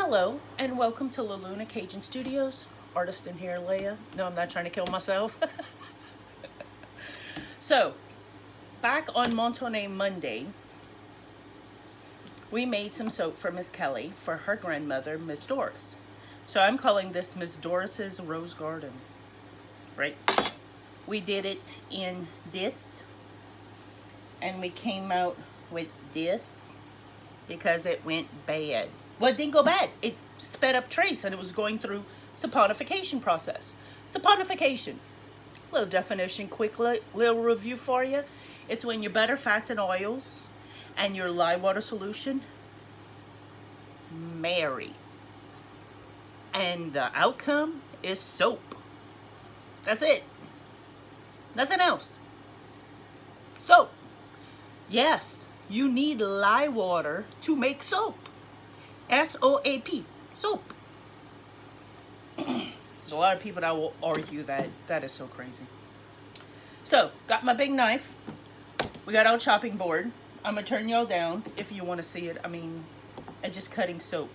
Hello and welcome to La Luna Cajun Studios. Artist in here, Leia. No, I'm not trying to kill myself. So, back on Montonay Monday, we made some soap for Miss Kelly for her grandmother, Miss Doris. So I'm calling this Miss Doris's Rose Garden, right? We did it in this, and we came out with this because it went bad. Well, it didn't go bad. It sped up trace, and it was going through saponification process. Saponification, little definition, quick little review for you. It's when your butter, fats, and oils and your lye water solution marry. And the outcome is soap. That's it. Nothing else. Soap. Yes, you need lye water to make soap. S-O-A-P. Soap. There's a lot of people that will argue that. That is so crazy. So, got my big knife. We got our chopping board. I'm going to turn y'all down if you want to see it. I mean, I'm just cutting soap.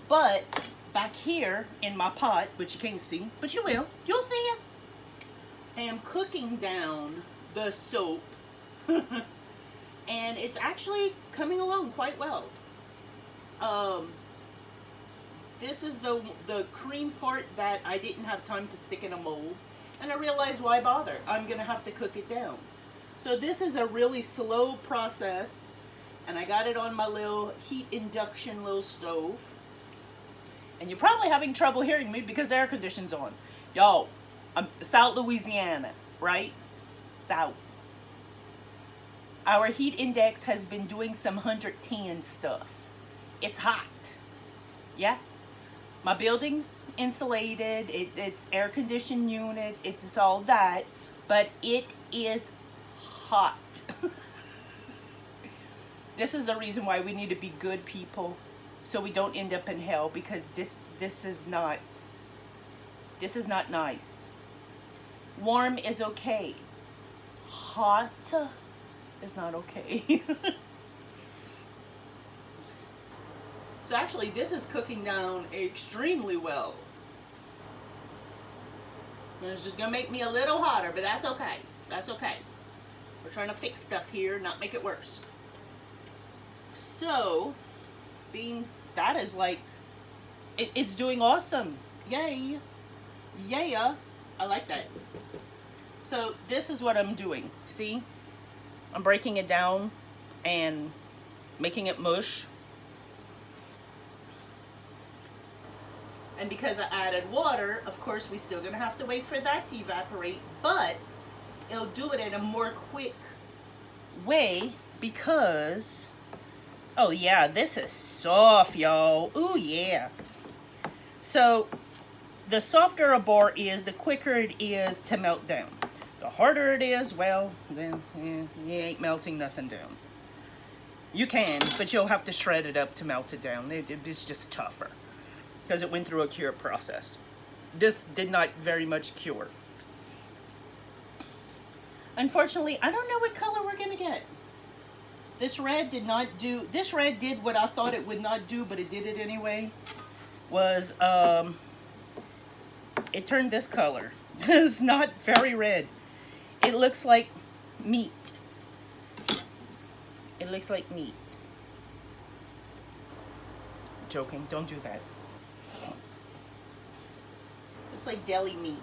But, back here in my pot, which you can't see, but you will. You'll see it. I am cooking down the soap. And it's actually coming along quite well. This is the cream part that I didn't have time to stick in a mold. And I realized, why bother? I'm going to have to cook it down. So this is a really slow process. And I got it on my little heat induction little stove. And you're probably having trouble hearing me because the air conditioning's on. Y'all, I'm South Louisiana, right? South. Our heat index has been doing some 110 stuff. It's hot. Yeah. My building's insulated. It's air conditioned unit. It's all that. But it is hot. This is the reason why we need to be good people, so we don't end up in hell, because this is not nice. Warm is okay. Hot is not okay. So actually, this is cooking down extremely well. And it's just gonna make me a little hotter, but that's okay. That's okay. We're trying to fix stuff here, not make it worse. So, beans, that is like, it's doing awesome. Yay. Yeah. I like that. So this is what I'm doing. See? I'm breaking it down and making it mush. And because I added water, of course, we're still going to have to wait for that to evaporate, but it'll do it in a more quick way because, oh yeah, this is soft, y'all. Ooh, yeah. So the softer a bar is, the quicker it is to melt down. The harder it is, well, then you ain't melting nothing down. You can, but you'll have to shred it up to melt it down. It's just tougher because it went through a cure process. This did not very much cure. Unfortunately, I don't know what color we're gonna get. This red did not do, this red did what I thought it would not do, but it did it anyway. Was, it turned this color. It's not very red. It looks like meat. It looks like meat. Joking, don't do that. Looks like deli meat.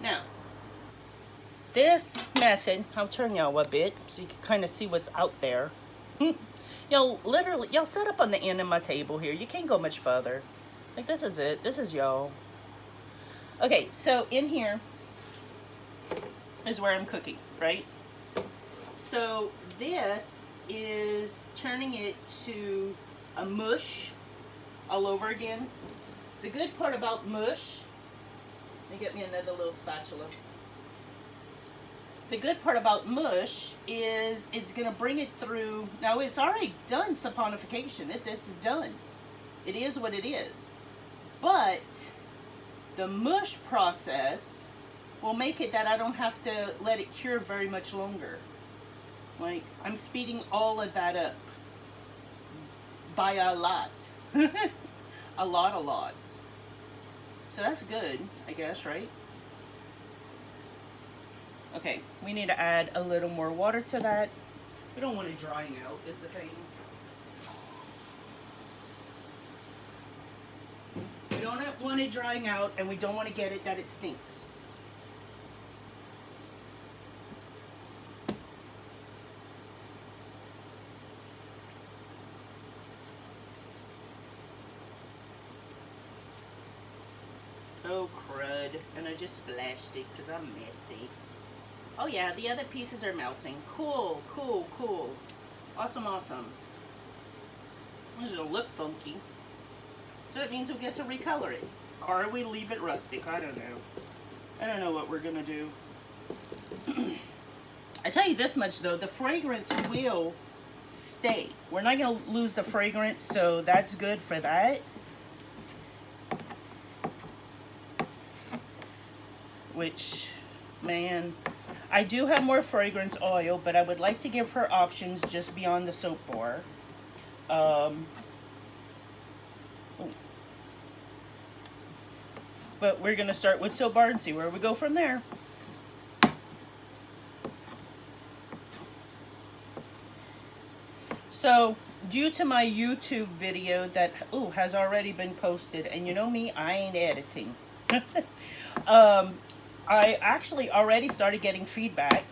Now, this method, I'll turn y'all a bit so you can kind of see what's out there. Y'all, literally, y'all set up on the end of my table here. You can't go much further. Like, this is it. This is y'all. Okay, so in here is where I'm cooking, right? So this is turning it to a mush all over again. The good part about mush, let me get me another little spatula. The good part about mush is it's going to bring it through. Now, it's already done saponification. It's done. It is what it is. But the mush process will make it that I don't have to let it cure very much longer. Like, I'm speeding all of that up by a lot. a lot. So that's good, I guess, right? Okay, we need to add a little more water to that. We don't want it drying out, is the thing. We don't want it drying out, and we don't want to get it that it stinks. Oh, crud. And I just splashed it because I'm messy. Oh, yeah, the other pieces are melting. Cool. Awesome. It's going to look funky. So it means we get to recolor it. Or we leave it rustic. I don't know. I don't know what we're going to do. I tell you this much, though. The fragrance will stay. We're not going to lose the fragrance, so that's good for that. Which, man, I do have more fragrance oil, but I would like to give her options just beyond the soap bar. But we're going to start with soap bar and see where we go from there. So, due to my YouTube video that has already been posted, and you know me, I ain't editing. I actually already started getting feedback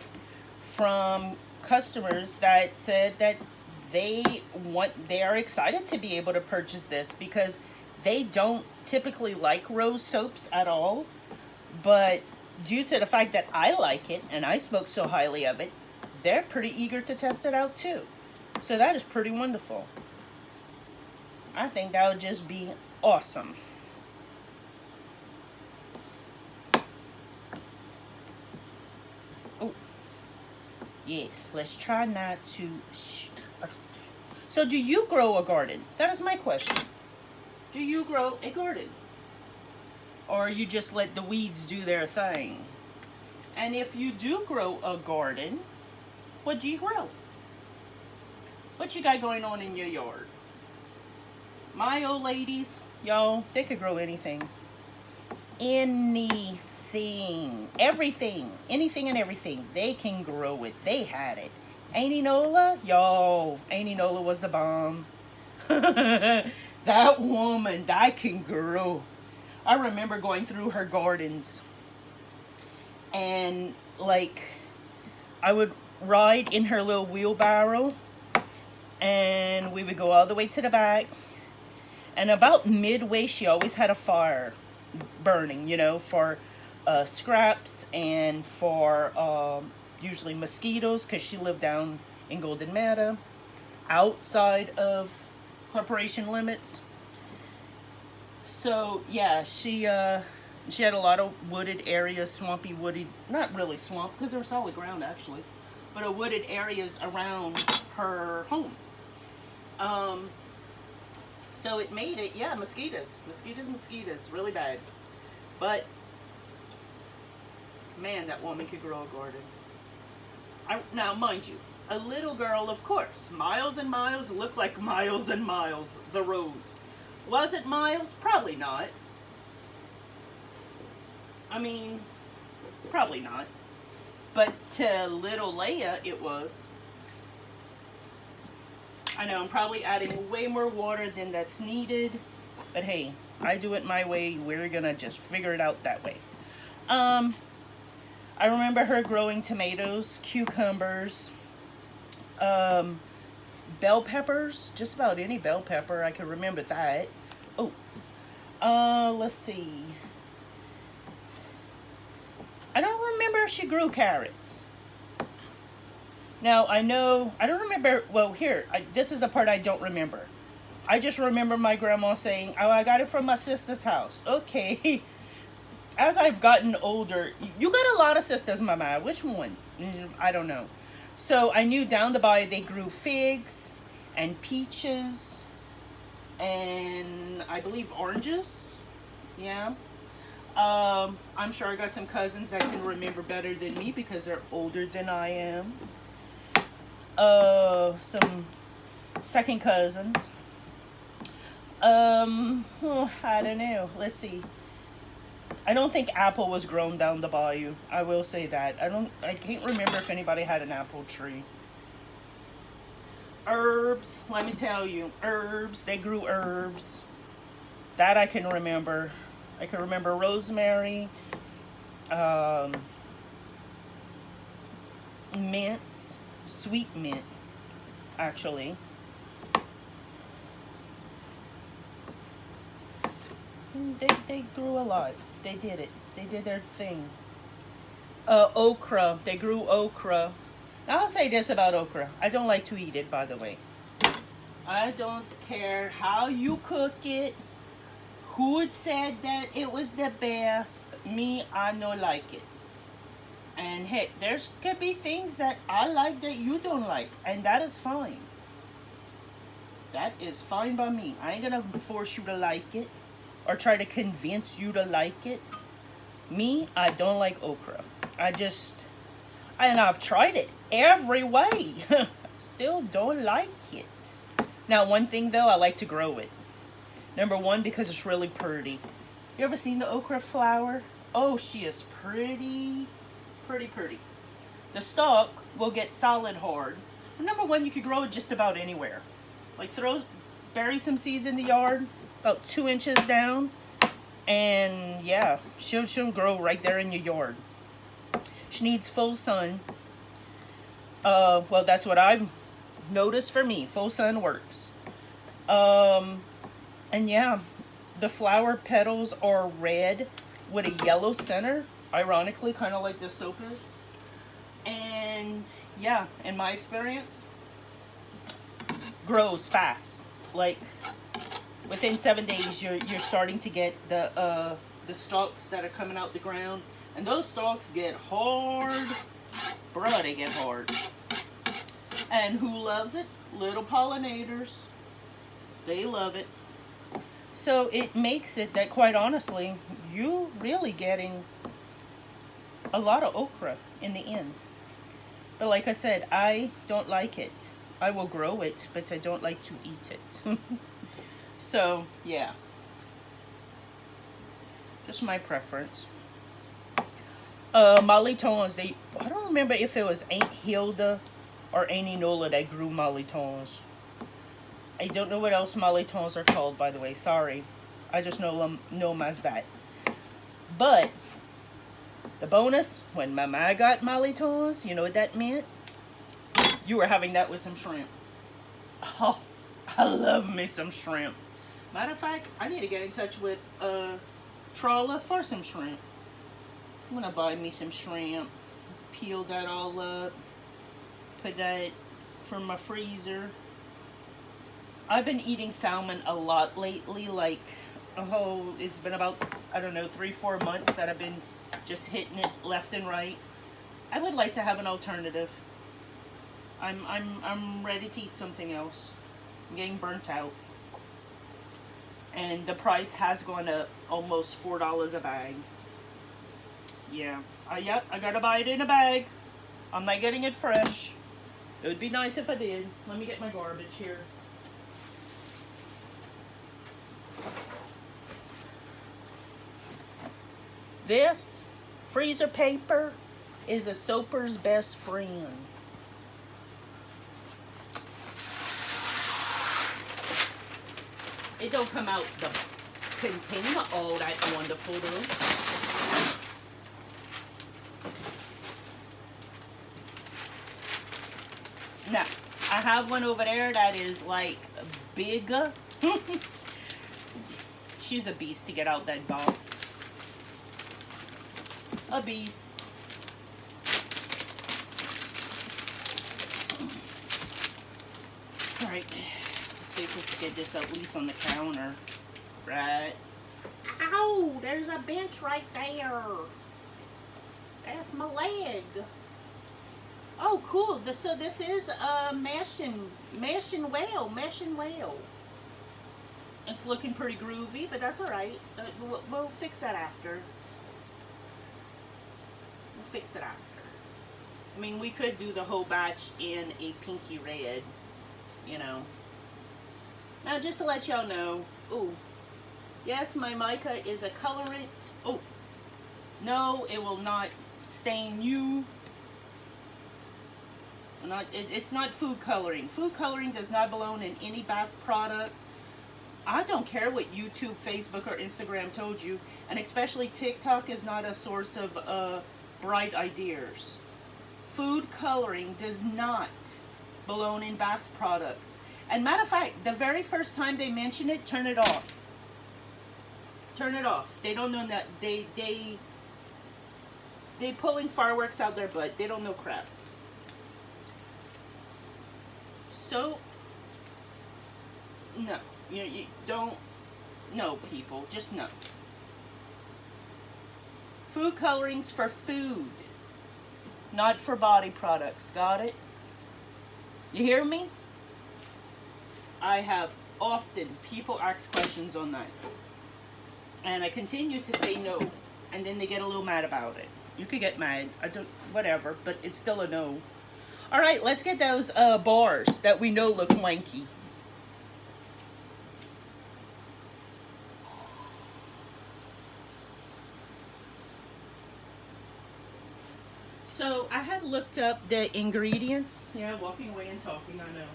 from customers that said that they are excited to be able to purchase this because they don't typically like rose soaps at all, but due to the fact that I like it and I spoke so highly of it, they're pretty eager to test it out too. So that is pretty wonderful. I think that would just be awesome. Oh, yes, let's try not to. So do you grow a garden? That is my question. Do you grow a garden? Or you just let the weeds do their thing? And if you do grow a garden, what do you grow? What you got going on in your yard? My old ladies, y'all, they could grow anything. Anything. Everything. Anything and everything. They can grow it. They had it. Auntie Nola, y'all, Auntie Nola was the bomb. That woman, that can grow. I remember going through her gardens. And, like, I would ride in her little wheelbarrow. And we would go all the way to the back. And about midway, she always had a fire burning, you know, for scraps and for usually mosquitoes, because she lived down in Golden Meadow, outside of corporation limits. So yeah, she had a lot of wooded areas, swampy wooded, not really swamp because they're solid ground actually, but wooded areas around her home. So it made it, yeah, mosquitoes, really bad. But man, that woman could grow a garden. Now, mind you, a little girl, of course, miles and miles, looked like miles and miles, the rose. Was it miles? Probably not. I mean, probably not. But to little Leia, it was. I know, I'm probably adding way more water than that's needed. But hey, I do it my way. We're gonna just figure it out that way. I remember her growing tomatoes, cucumbers, bell peppers, just about any bell pepper. I can remember that. Let's see. I don't remember if she grew carrots. Now, I don't remember, well, this is the part I don't remember. I just remember my grandma saying, oh, I got it from my sister's house. Okay. As I've gotten older, you got a lot of sisters, Mama. Which one? I don't know. So I knew down the bay they grew figs and peaches and I believe oranges. Yeah. I'm sure I got some cousins that can remember better than me because they're older than I am. Some second cousins. I don't know. Let's see. I don't think apple was grown down the bayou. I will say that. I can't remember if anybody had an apple tree. Herbs, let me tell you, herbs, they grew herbs. That I can remember. I can remember rosemary, mints, sweet mint, actually. They grew a lot. They did it. They did their thing. Okra. They grew okra. Now, I'll say this about okra. I don't like to eat it, by the way. I don't care how you cook it. Who had said that it was the best? Me, I don't like it. And heck, there's could be things that I like that you don't like. And that is fine. That is fine by me. I ain't gonna force you to like it or try to convince you to like it. Me, I don't like okra. And I've tried it every way. Still don't like it. Now, one thing though, I like to grow it. Number one, because it's really pretty. You ever seen the okra flower? Oh, she is pretty. Pretty, pretty. The stalk will get solid hard. But number one, you could grow it just about anywhere. Like bury some seeds in the yard, about 2 inches down. And yeah, she'll grow right there in your yard. She needs full sun. Well, that's what I've noticed for me. Full sun works. And yeah, the flower petals are red with a yellow center. Ironically, kind of like this soap is. And yeah, in my experience, grows fast. Like within 7 days, you're starting to get the stalks that are coming out the ground. And those stalks get hard. Bruh, they get hard. And who loves it? Little pollinators. They love it. So it makes it that, quite honestly, you're really getting a lot of okra in the end. But like I said, I don't like it. I will grow it, but I don't like to eat it. So, yeah. Just my preference. Molly-tons, I don't remember if it was Aunt Hilda or Auntie Nola that grew molly-tons. I don't know what else molly-tons are called, by the way. Sorry. I just know them as that. But the bonus, when Mama got molly-tons, you know what that meant? You were having that with some shrimp. Oh, I love me some shrimp. Matter of fact, I need to get in touch with Trawler for some shrimp. I'm gonna buy me some shrimp, peel that all up, put that from my freezer. I've been eating salmon a lot lately, like, oh, it's been about, I don't know, 3-4 months that I've been just hitting it left and right. I would like to have an alternative. I'm ready to eat something else. I'm getting burnt out. And the price has gone up almost $4 a bag. Yeah. Yep, I gotta buy it in a bag. I'm not getting it fresh. It would be nice if I did. Let me get my garbage here. This freezer paper is a soaper's best friend. It don't come out the container all that wonderful though. Now, I have one over there that is like bigger. She's a beast to get out that box. A beast. Alright, let's see if we can get this at least on the counter. Right. Ow! There's a bench right there. That's my leg. Oh, cool. So this is a meshing whale. It's looking pretty groovy, but that's alright. We'll fix that after. fix it after. I mean, we could do the whole batch in a pinky red, you know. Now, just to let y'all know, ooh, yes, my mica is a colorant. Oh, no, it will not stain you. It's not food coloring. Food coloring does not belong in any bath product. I don't care what YouTube, Facebook, or Instagram told you, and especially TikTok is not a source of bright ideas. Food coloring does not belong in bath products. And matter of fact, the very first time they mention it, turn it off. Turn it off. They don't know that they pulling fireworks out their butt. They don't know crap. So no, you don't. No, people, just no. Food colorings for food, not for body products. Got it? You hear me? I have often people ask questions on that, and I continue to say no, and then they get a little mad about it. You could get mad, I don't, whatever, but it's still a no. All right, let's get those bars that we know look wanky. So I had looked up the ingredients. Yeah, walking away and talking, I know.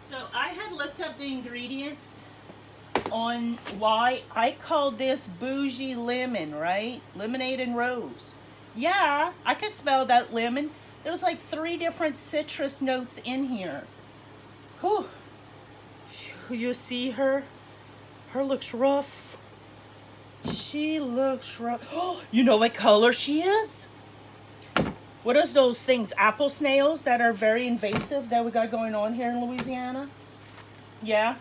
So I had looked up the ingredients on why I called this bougie lemon, right? Lemonade and rose. Yeah, I could smell that lemon. There was like 3 different citrus notes in here. Whew. You see her? Her looks rough. She looks rough. Oh, you know what color she is? What are those things? Apple snails that are very invasive that we got going on here in Louisiana? Yeah,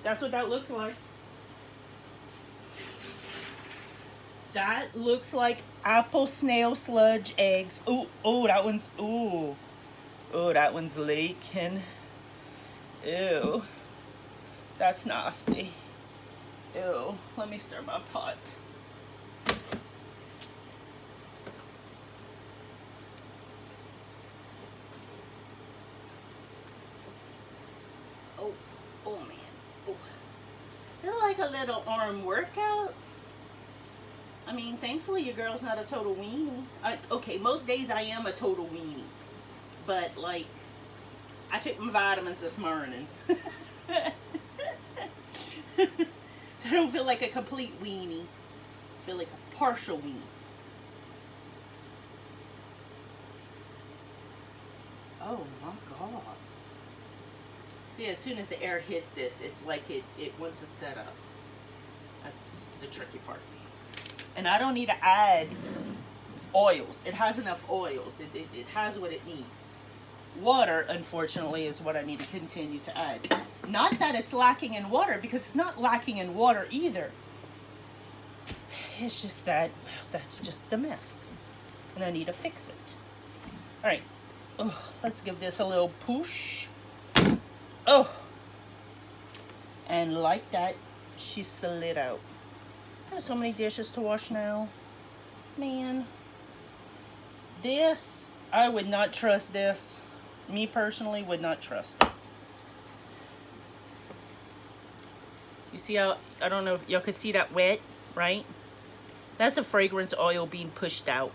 that's what that looks like. That looks like apple snail sludge eggs. Oh, that one's, oh, that one's leaking. Ew, that's nasty. Ew, let me stir my pot. Oh man, oh. It's like a little arm workout. I mean, thankfully your girl's not a total weenie. Okay, most days I am a total weenie. But, like, I took my vitamins this morning. So I don't feel like a complete weenie. I feel like a partial weenie. Oh my God. See, as soon as the air hits this, it's like it wants to set up. That's the tricky part. And I don't need to add oils. It has enough oils. It has what it needs. Water, unfortunately, is what I need to continue to add. Not that it's lacking in water, because it's not lacking in water either. It's just that, well, that's just a mess. And I need to fix it. All right. Oh, let's give this a little push. Oh. And like that, she slid out. I have so many dishes to wash now. Man. This, I would not trust this. Me personally would not trust it. You see how, I don't know if y'all could see that wet, right? That's a fragrance oil being pushed out.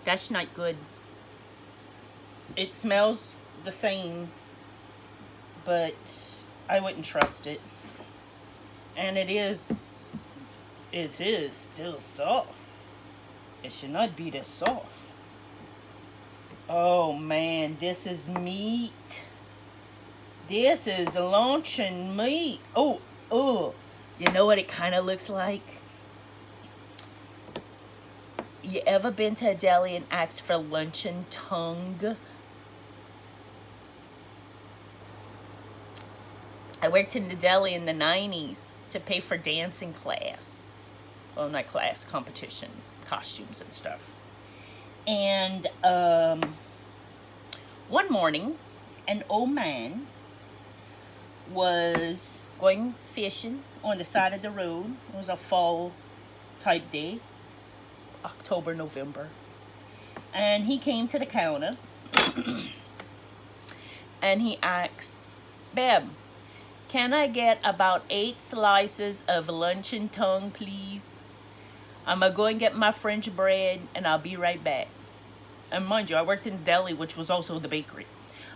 That's not good. It smells the same, but I wouldn't trust it. And it is still soft. It should not be this soft. Oh man, this is meat. This is luncheon meat. Oh, you know what it kind of looks like? You ever been to a deli and asked for luncheon tongue? I worked in the deli in the 90s to pay for dancing class. Well, not class, competition, costumes and stuff. And one morning, an old man was going fishing on the side of the road. It was a fall type day. October, November. And he came to the counter and he asked, "Babe, can I get about 8 slices of luncheon tongue, please? I'm going to go and get my French bread and I'll be right back." And mind you, I worked in the deli, which was also the bakery.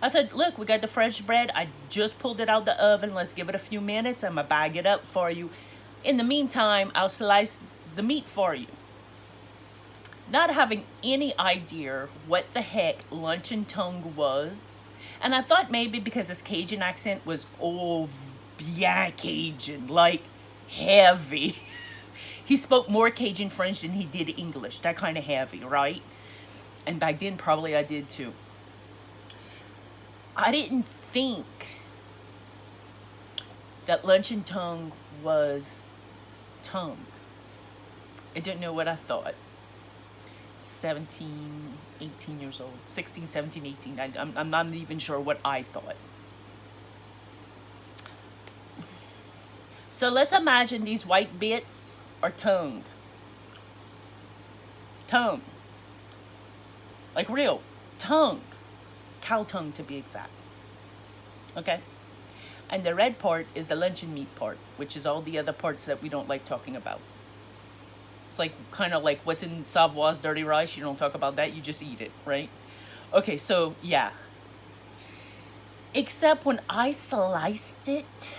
I said, "Look, we got the French bread. I just pulled it out the oven. Let's give it a few minutes. I'm going to bag it up for you. In the meantime, I'll slice the meat for you." Not having any idea what the heck luncheon tongue was. And I thought maybe because his Cajun accent was, oh, bien Cajun, like heavy. He spoke more Cajun French than he did English. That kind of heavy, right? And back then, probably I did too. I didn't think that luncheon tongue was tongue. I didn't know what I thought. 17, 18 years old. 16, 17, 18. I'm not even sure what I thought. So let's imagine these white bits are tongue. Tongue. Like real. Tongue. Cow tongue to be exact. Okay? And the red part is the luncheon meat part, which is all the other parts that we don't like talking about. It's like kind of like what's in Savoy's dirty rice. You don't talk about that. You just eat it, right? Okay, so yeah. Except when I sliced it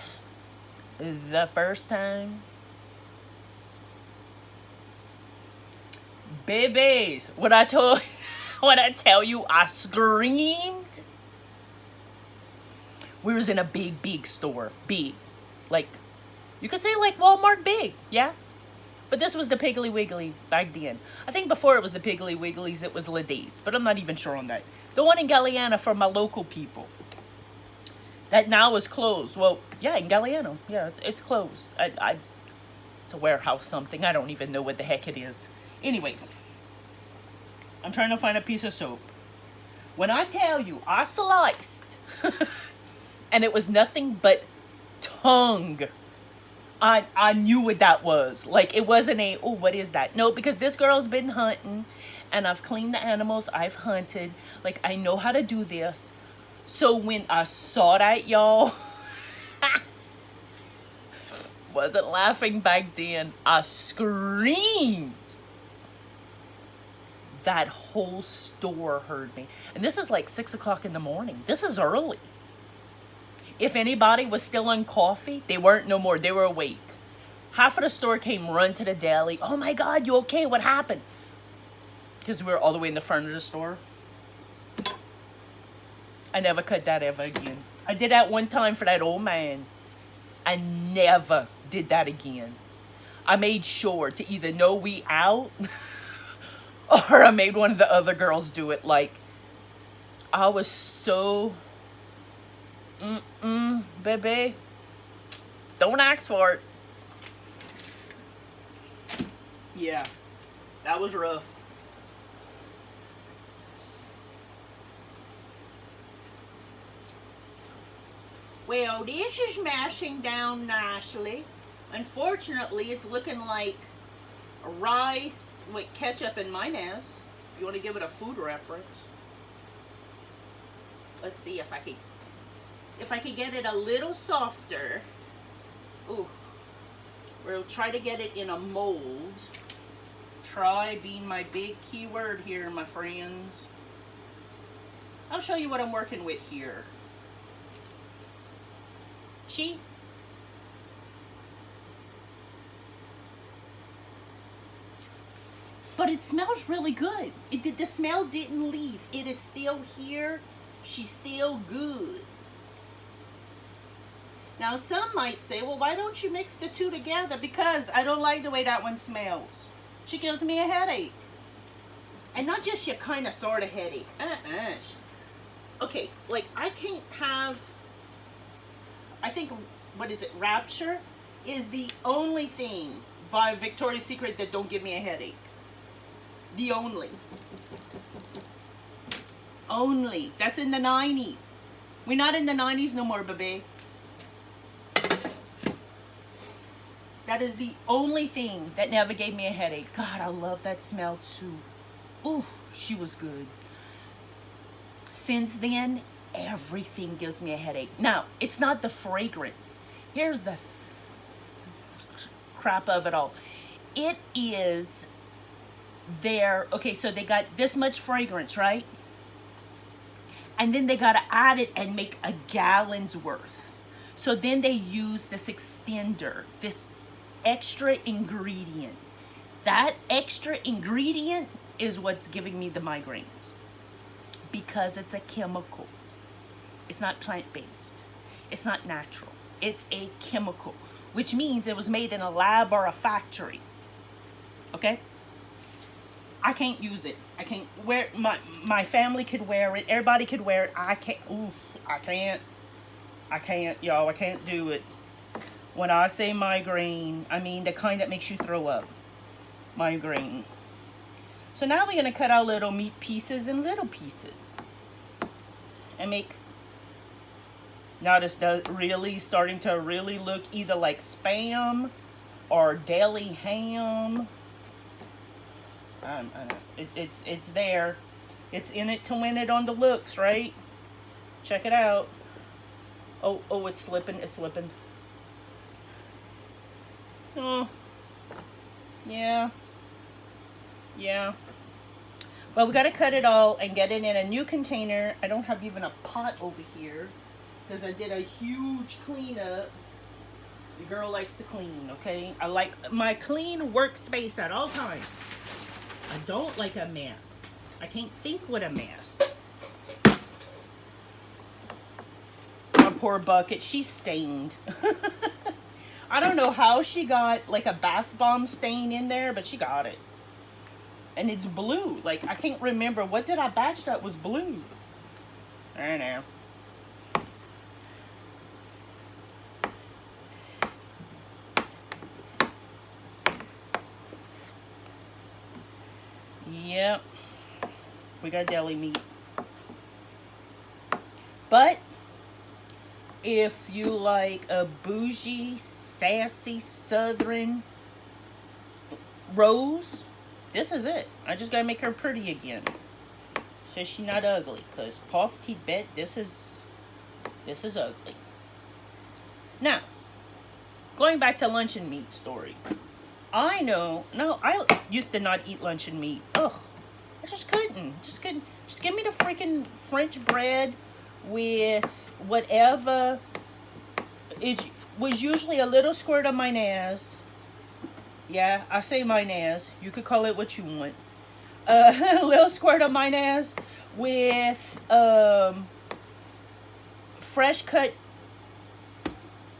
the first time, babies, when I tell you I screamed. We was in a big store, big, like you could say like Walmart big, yeah. But this was the Piggly Wiggly back then. I think before it was the Piggly Wigglies, it was Ladays, but I'm not even sure on that. The one in Galliano for my local people. That now is closed. Well, yeah, in Galliano. Yeah, it's closed. It's a warehouse something. I don't even know what the heck it is. Anyways, I'm trying to find a piece of soap. When I tell you, I sliced, and it was nothing but tongue. I knew what that was. Like, it wasn't a, oh, what is that? No, because this girl's been hunting, and I've cleaned the animals I've hunted. Like, I know how to do this. So when I saw that, y'all, wasn't laughing back then. I screamed. That whole store heard me. And this is like 6 o'clock in the morning. This is early. If anybody was still on coffee, they weren't no more. They were awake. Half of the store came run to the deli. "Oh my God, you okay? What happened?" Because we were all the way in the front of the store. I never cut that ever again. I did that one time for that old man. I never did that again. I made sure to either know we out or I made one of the other girls do it. Like, I was so... baby. Don't ask for it. Yeah, that was rough. Well, this is mashing down nicely. Unfortunately, it's looking like rice with ketchup and mayonnaise. If you want to give it a food reference. Let's see if I could get it a little softer. Ooh. We'll try to get it in a mold. Try being my big key word here, my friends. I'll show you what I'm working with here. See? But it smells really good. The smell didn't leave. It is still here. She's still good. Now, some might say, well, why don't you mix the two together? Because I don't like the way that one smells. She gives me a headache. And not just your kind of sort of headache. Okay, like, I can't have... I think, what is it, Rapture is the only thing by Victoria's Secret that don't give me a headache. The only. Only. That's in the 90s. We're not in the 90s no more, baby. That is the only thing that never gave me a headache. God, I love that smell too. Ooh, she was good. Since then, everything gives me a headache. Now, it's not the fragrance. Here's the crap of it all. It is their, okay, so they got this much fragrance, right? And then they got to add it and make a gallon's worth. So then they use this extender, this extra ingredient. That extra ingredient is what's giving me the migraines, because it's a chemical. It's not plant-based. It's not natural. It's a chemical, which means it was made in a lab or a factory. Okay? I can't use it. I can't wear it. My family could wear it. Everybody could wear it. I can't. Ooh, I can't. I can't, y'all. I can't do it. When I say migraine, I mean the kind that makes you throw up. Migraine. So now we're going to cut our little meat pieces in little pieces. And make... Now this does really starting to really look either like Spam or deli ham. It's there. It's in it to win it on the looks, right? Check it out. Oh, it's slipping. It's slipping. Oh, yeah. Yeah. Well, we got to cut it all and get it in a new container. I don't have even a pot over here because I did a huge cleanup. The girl likes to clean, okay? I like my clean workspace at all times. I don't like a mess. I can't think with a mess. My poor bucket, she's stained. I don't know how she got like a bath bomb stain in there, but she got it. And it's blue. Like, I can't remember. What did I batch that was blue? I don't know. Yep. We got deli meat. But if you like a bougie, sassy, southern rose, this is it. I just gotta make her pretty again, so she's not ugly. Cause pauvre bête, this is ugly. Now, going back to luncheon meat story. I know. No, I used to not eat luncheon meat. Ugh, I just couldn't. Just give me the freaking French bread with whatever. It was usually a little squirt of mayonnaise. Yeah, I say mayonnaise. You could call it what you want. A little squirt of mayonnaise with fresh cut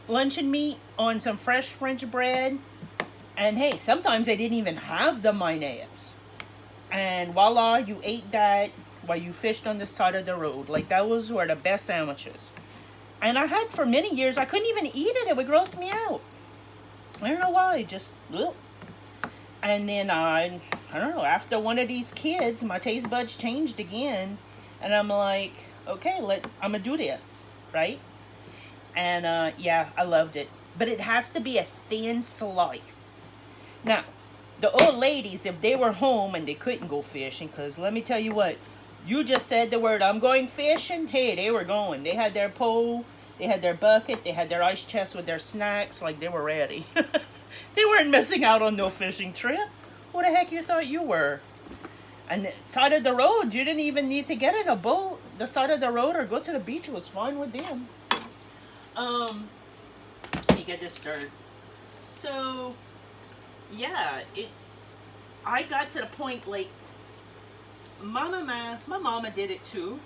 luncheon meat on some fresh French bread. And hey, sometimes they didn't even have the mayonnaise. And voila, you ate that while you fished on the side of the road. Like, that were the best sandwiches. And I had for many years, I couldn't even eat it. It would gross me out. I don't know why, just, ugh. And then I don't know, after one of these kids, my taste buds changed again. And I'm like, okay, I'm gonna do this, right? And yeah, I loved it. But it has to be a thin slice. Now, the old ladies, if they were home and they couldn't go fishing, because let me tell you what, you just said the word, I'm going fishing. Hey, they were going. They had their pole, they had their bucket, they had their ice chest with their snacks, like they were ready. They weren't missing out on no fishing trip. Who the heck you thought you were? And the side of the road, you didn't even need to get in a boat. The side of the road or go to the beach was fine with them. Let me get this started. So, yeah, I got to the point, like, my mama did it too.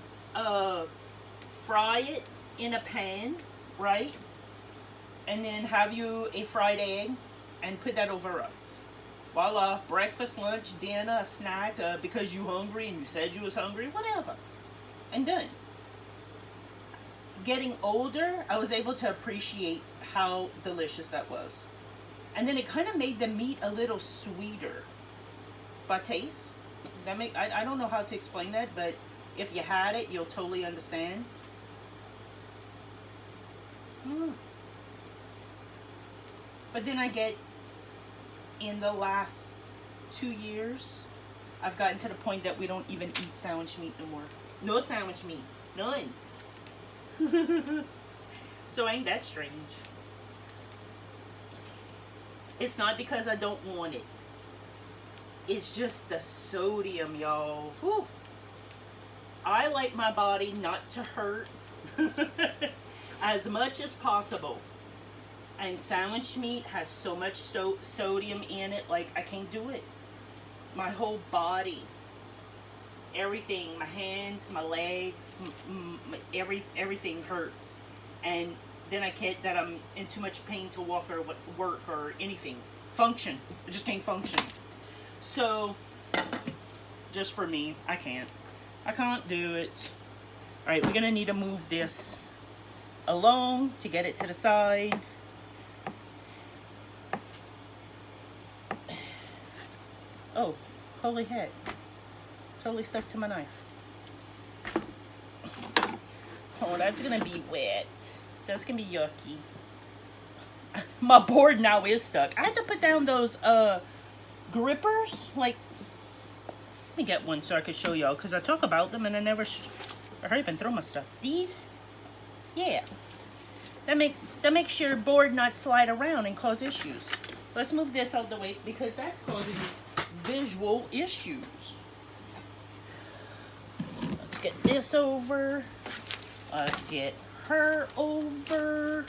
Fry it in a pan, right? And then have you a fried egg and put that over rice. Voila, breakfast, lunch, dinner, a snack, because you hungry and you said you was hungry, whatever. And done. Getting older, I was able to appreciate how delicious that was. And then it kind of made the meat a little sweeter by taste. I don't know how to explain that, but if you had it, you'll totally understand. But then I get in the last 2 years, I've gotten to the point that we don't even eat sandwich meat no more. No sandwich meat. None. So ain't that strange? It's not because I don't want it. It's just the sodium, y'all. Whew. I like my body not to hurt as much as possible. And sandwich meat has so much sodium in it, like I can't do it. My whole body, everything, my hands, my legs, everything hurts. And then I can't, that I'm in too much pain to walk or work or anything. Function. I just can't function. So, just for me, I can't do it. All right, we're gonna need to move this along to get it to the side. Oh, holy heck. Totally stuck to my knife. Oh, that's gonna be wet. That's gonna be yucky. My board now is stuck. I had to put down those grippers. Like, let me get one so I could show y'all, because I talk about them and I never I hurry up and throw my stuff. These, yeah. That makes your board not slide around and cause issues. Let's move this out of the way because that's causing visual issues. Let's get this over. Let's get her over.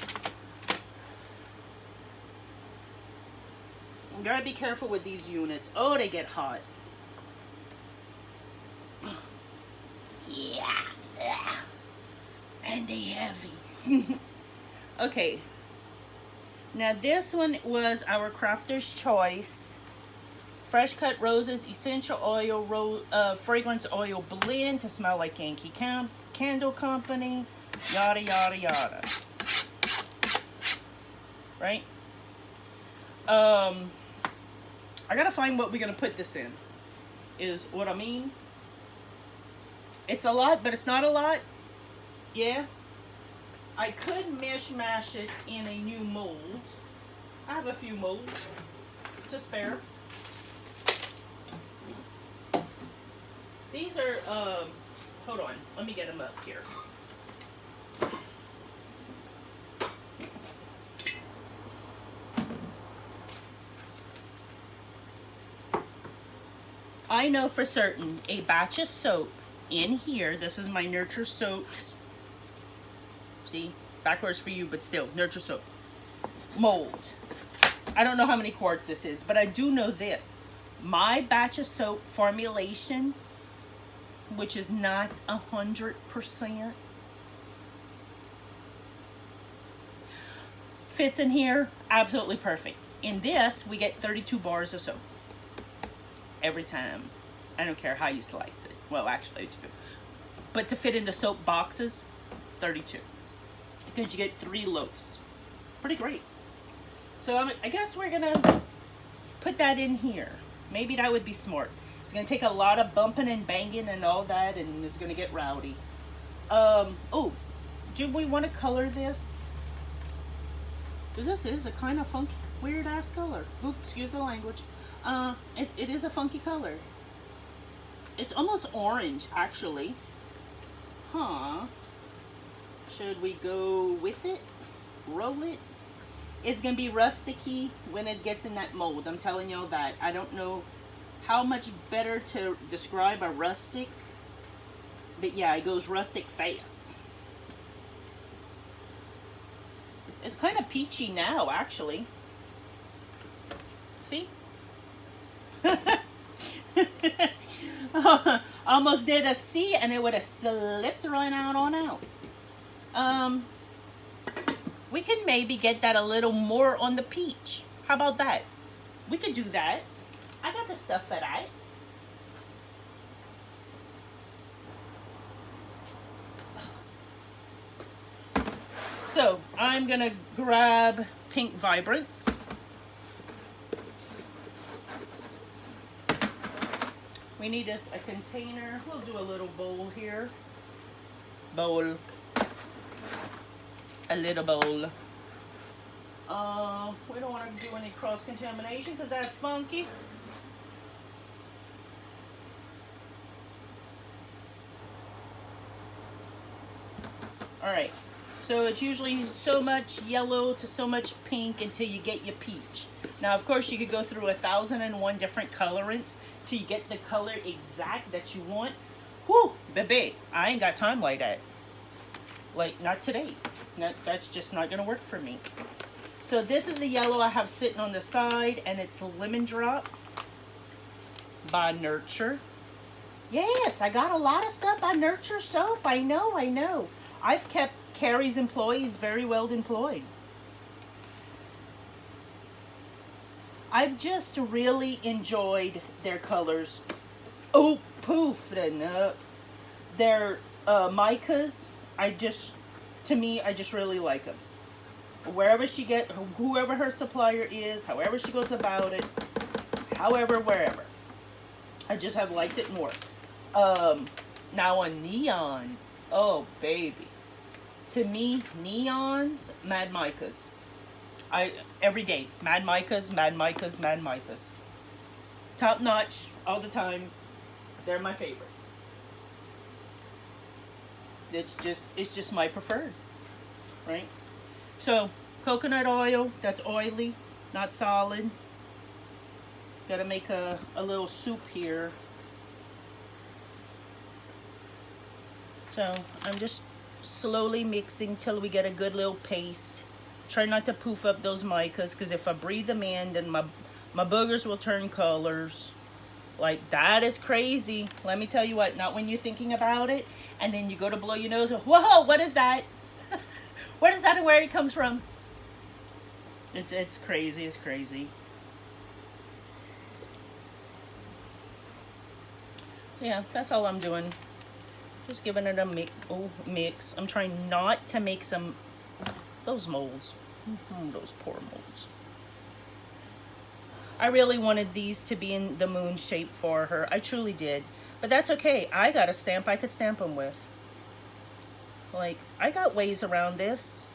You gotta be careful with these units. Oh, they get hot. Yeah. And they heavy. Okay. Now this one was our crafter's choice. Fresh cut roses, essential oil, fragrance oil blend to smell like Yankee Candle Company. Yada, yada, yada. Right? I gotta find what we're gonna put this in. Is what I mean. It's a lot, but it's not a lot. Yeah. I could mishmash it in a new mold. I have a few molds to spare. These are, hold on. Let me get them up here. I know for certain a batch of soap in here, this is my Nurture Soaps. See, backwards for you, but still, Nurture Soap. Mold. I don't know how many quarts this is, but I do know this. My batch of soap formulation, which is not 100%, fits in here absolutely perfect. In this, we get 32 bars of soap every time. I don't care how you slice it. Well, actually, I do. But to fit in the soap boxes, 32. Because you get 3 loaves. Pretty great. So I guess we're gonna put that in here. Maybe that would be smart. It's gonna take a lot of bumping and banging and all that, and it's gonna get rowdy. Oh, do we want to color this? Because this is a kind of funky, weird ass color. Oops, excuse the language. It is a funky color. It's almost orange, actually. Huh. Should we go with it? Roll it? It's going to be rusticy when it gets in that mold. I'm telling y'all that. I don't know how much better to describe a rustic. But yeah, it goes rustic fast. It's kind of peachy now, actually. See? Almost did a C and it would have slipped right out on out. We can maybe get that a little more on the peach. How about that? We could do that. I got the stuff for that. So I'm gonna grab Pink Vibrance. We need a container. We'll do a little bowl here. Bowl. A little bowl. We don't want to do any cross-contamination because that's funky. Alright, so it's usually so much yellow to so much pink until you get your peach. Now, of course, you could go through 1,001 different colorants till you get the color exact that you want. Whew, baby, I ain't got time like that. Like, not today. That's just not going to work for me. So this is the yellow I have sitting on the side, and it's Lemon Drop by Nurture. Yes, I got a lot of stuff by Nurture soap. I know. I've kept Carrie's employees very well employed. I've just really enjoyed their colors. Oh, poof. Their micas, I just really like them. Wherever she whoever her supplier is, however she goes about it, wherever. I just have liked it more. Now on neons, oh baby. To me, neons, Mad Micas. Every day, Mad Micas. Top notch, all the time. They're my favorite. It's just my preferred, right? So, coconut oil, that's oily, not solid. Gotta make a little soup here. So, I'm just slowly mixing till we get a good little paste. Try not to poof up those micas, because if I breathe them in, then my boogers will turn colors. Like, that is crazy. Let me tell you what, not when you're thinking about it, and then you go to blow your nose, whoa, what is that? What is that and where it comes from? It's crazy, it's crazy. Yeah, that's all I'm doing. Just giving it a mix. I'm trying not to make those molds. Those poor molds. I really wanted these to be in the moon shape for her. I truly did. But that's okay. I got a stamp I could stamp them with. Like, I got ways around this.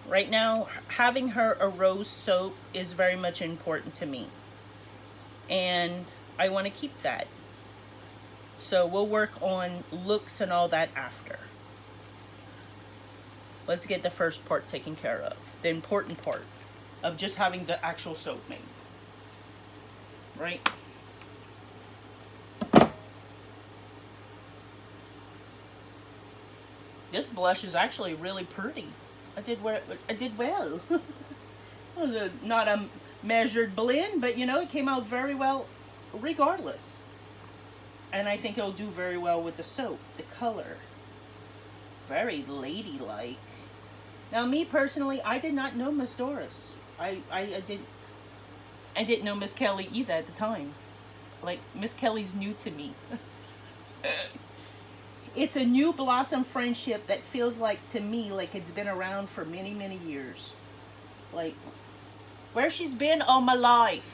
Right now, having her a rose soap is very much important to me. And I want to keep that. So we'll work on looks and all that after. Let's get the first part taken care of. The important part of just having the actual soap made. Right? This blush is actually really pretty. I did well. Not a measured blend, but you know, it came out very well regardless. And I think it'll do very well with the soap, the color. Very ladylike. Now, me personally, I did not know Miss Doris. I didn't know Miss Kelly either at the time. Like, Miss Kelly's new to me. It's a new blossom friendship that feels like, to me, like it's been around for many, many years. Like, where she's been all my life.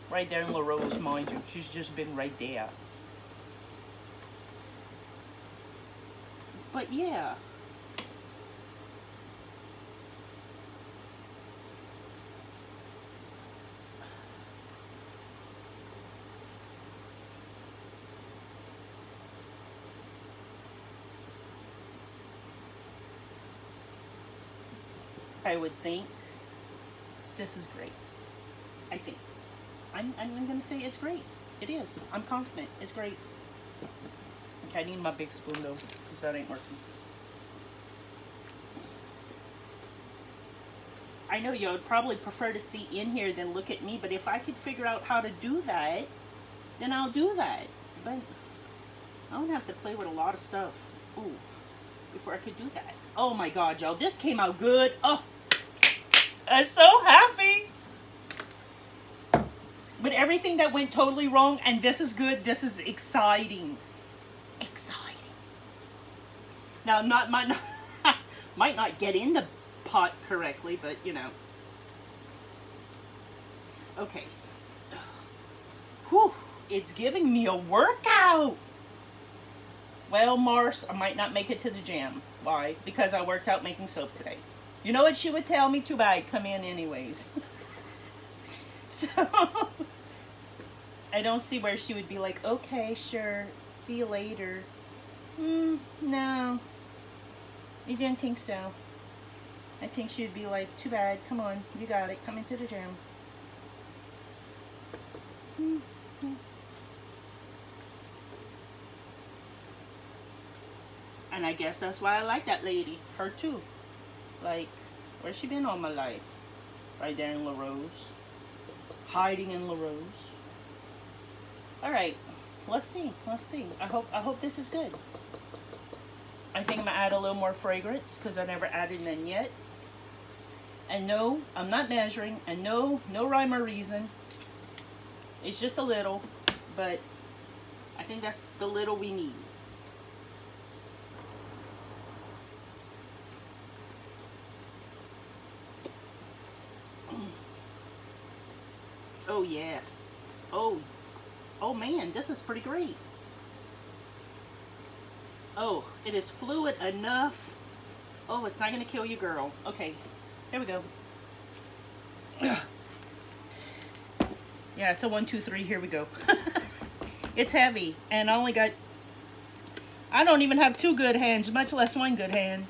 Right there in La Rose, mind you. She's just been right there. But yeah. I would think this is great. I think. I'm going to say it's great. It is. I'm confident. It's great. Okay, I need my big spoon though, because that ain't working. I know you would probably prefer to see in here than look at me, but if I could figure out how to do that, then I'll do that. But I don't have to play with a lot of stuff. Ooh, before I could do that. Oh my God, y'all, this came out good. Oh, I'm so happy. But everything that went totally wrong, and this is good, this is exciting. Exciting. Now, might not get in the pot correctly, but you know. Okay. Whew, it's giving me a workout. Well, Mars, I might not make it to the gym. Why? Because I worked out making soap today. You know what she would tell me? Too bad, come in anyways. So, I don't see where she would be like, okay, sure, see you later. No. I didn't think so. I think she'd be like, too bad, come on, you got it, come into the gym. And I guess that's why I like that lady, her too. Like, where's she been all my life? Right there in La Rose. Hiding in La Rose. Alright, let's see. I hope this is good. I think I'm gonna add a little more fragrance because I never added none yet. And no, I'm not measuring, and no rhyme or reason. It's just a little, but I think that's the little we need. Oh yes. Oh man, this is pretty great. Oh, it is fluid enough. Oh, it's not gonna kill you, girl. Okay, here we go. Yeah, it's a 1, 2, 3. Here we go. It's heavy, and I don't even have 2 good hands, much less 1 good hand.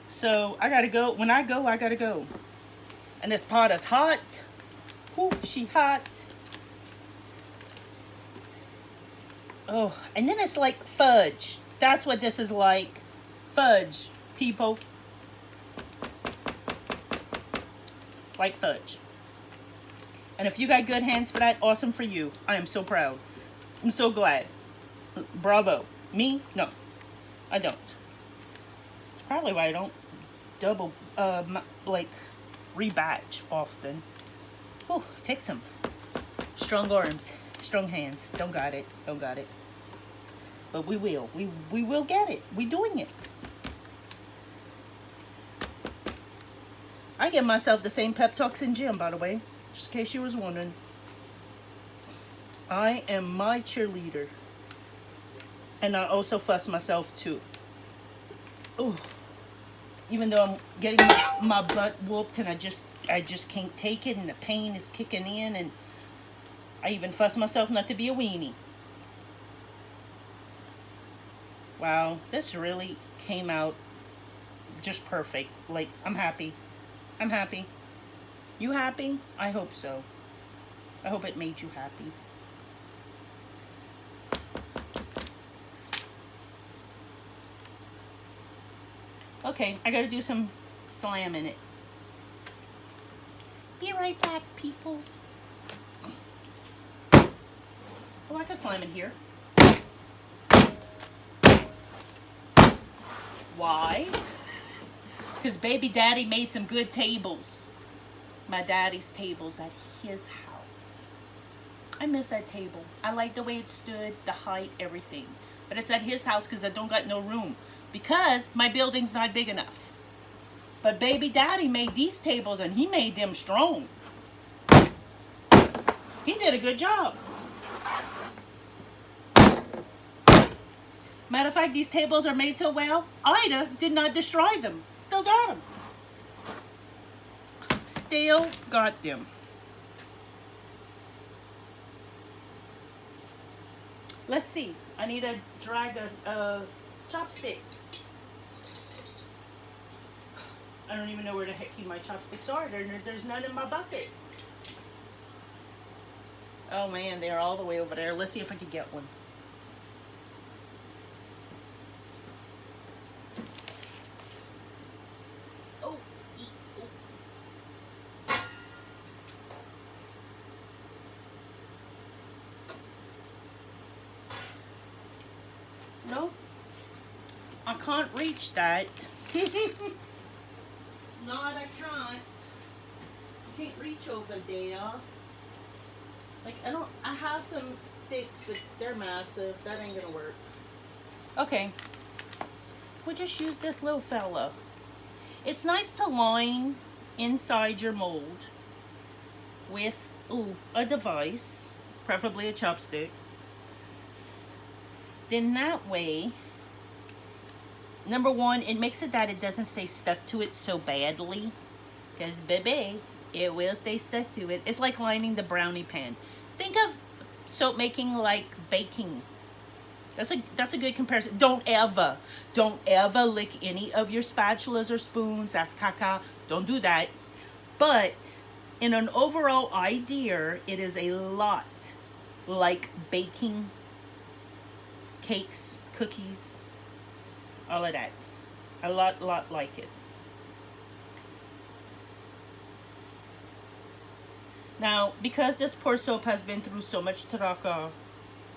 So I gotta go. When I go, I gotta go. And this pot is hot. Ooh, she hot. Oh, and then it's like fudge. That's what this is like. Fudge, people. Like fudge. And if you got good hands for that, awesome for you. I am so proud. I'm so glad. Bravo. Me? No. I don't. It's probably why I don't double, like, rebatch often. Oh, take some. Strong arms. Strong hands. Don't got it. But we will. We will get it. We doing it. I give myself the same pep talks in gym, by the way. Just in case you was wondering. I am my cheerleader. And I also fuss myself too. Oh. Even though I'm getting my butt whooped and I just can't take it and the pain is kicking in, and I even fuss myself not to be a weenie. Wow, this really came out just perfect. Like, I'm happy. You happy? I hope so. I hope it made you happy. Okay, I gotta do some slam in it. Be right back, peoples. Oh, I can slam in here. Why? Because baby daddy made some good tables. My daddy's tables at his house. I miss that table. I like the way it stood, the height, everything. But it's at his house because I don't got no room. Because my building's not big enough. But baby daddy made these tables and he made them strong. He did a good job. Matter of fact, these tables are made so well, Ida did not destroy them. Still got them. Still got them. Let's see. I need to drag a chopstick. I don't even know where the heck my chopsticks are. There's none in my bucket. Oh man, they're all the way over there. Let's see if I can get one. Oh, no, I can't reach that. No, I can't. I can't reach over there. Like, I have some sticks, but they're massive. That ain't gonna work. Okay. We'll just use this little fella. It's nice to line inside your mold with, a device, preferably a chopstick. Then that way, Number one, it makes it that it doesn't stay stuck to it so badly. Because, baby, it will stay stuck to it. It's like lining the brownie pan. Think of soap making like baking. That's a good comparison. Don't ever lick any of your spatulas or spoons. That's caca. Don't do that. But in an overall idea, it is a lot like baking cakes, cookies, all of that. A lot like it. Now, because this poor soap has been through so much traca,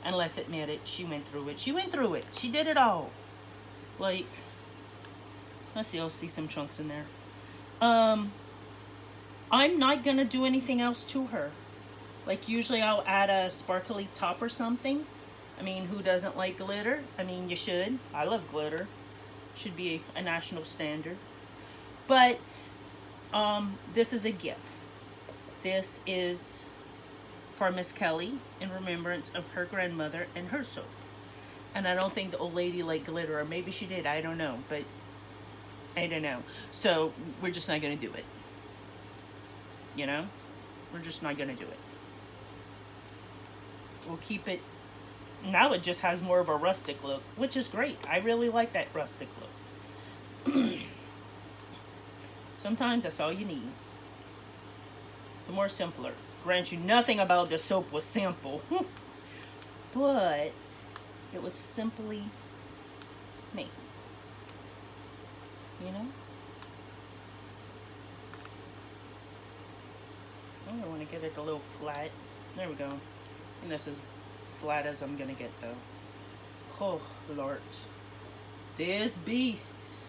and let's admit it, she went through it. She went through it. She did it all. Like, let's see, I'll see some chunks in there. I'm not going to do anything else to her. Like, usually I'll add a sparkly top or something. I mean, who doesn't like glitter? I mean, you should. I love glitter. Should be a national standard. But, this is a gift. This is for Miss Kelly in remembrance of her grandmother and her soap. And I don't think the old lady liked glitter, or maybe she did, I don't know, but I don't know. So we're just not going to do it. You know? We're just not going to do it. We'll keep it. Now it just has more of a rustic look, which is great. I really like that rustic look. Sometimes that's all you need. The more simpler. Grant you, nothing about the soap was simple. But it was simply made. You know? I want to get it a little flat. There we go. And this is flat as I'm gonna get though. Oh Lord. This beast.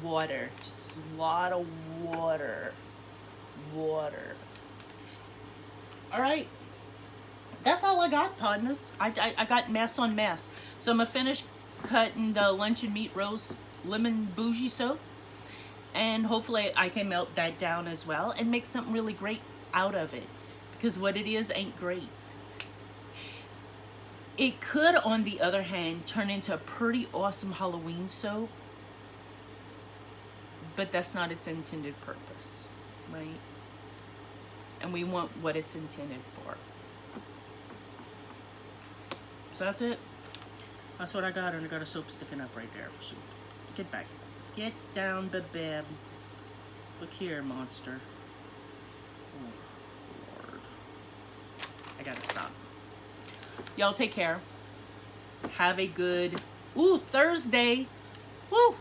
Water. Just a lot of water. Water. Alright. That's all I got, partners. I got mess on mess. So I'm gonna finish cutting the luncheon meat roast lemon bougie soap. And hopefully I can melt that down as well and make something really great out of it. Because what it is ain't great. It could, on the other hand, turn into a pretty awesome Halloween soap. But that's not its intended purpose, right? And we want what it's intended for. So that's it. That's what I got, and I got a soap sticking up right there. So get back. Get down, babab. Look here, monster. Oh, Lord. I gotta stop. Y'all take care. Have a good... Ooh, Thursday. Woo!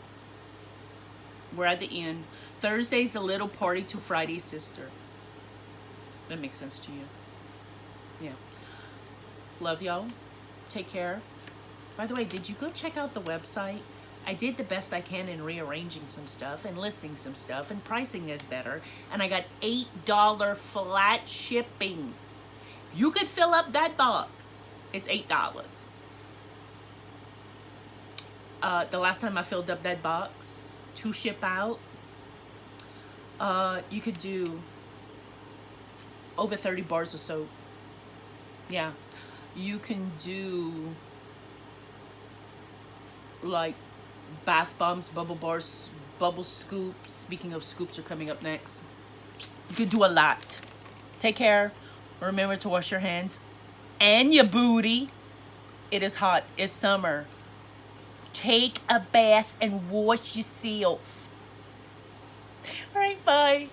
We're at the end. Thursday's the little party to Friday's sister. That makes sense to you. Yeah. Love y'all. Take care. By the way, did you go check out the website? I did the best I can in rearranging some stuff and listing some stuff, and pricing is better. And I got $8 flat shipping. If you could fill up that box, it's $8. The last time I filled up that box to ship out, you could do over 30 bars of soap. Yeah. You can do like bath bombs, bubble bars, bubble scoops. Speaking of scoops, are coming up next. You can do a lot. Take care. Remember to wash your hands and your booty. It is hot. It's summer. Take a bath and wash yourself. All right, bye.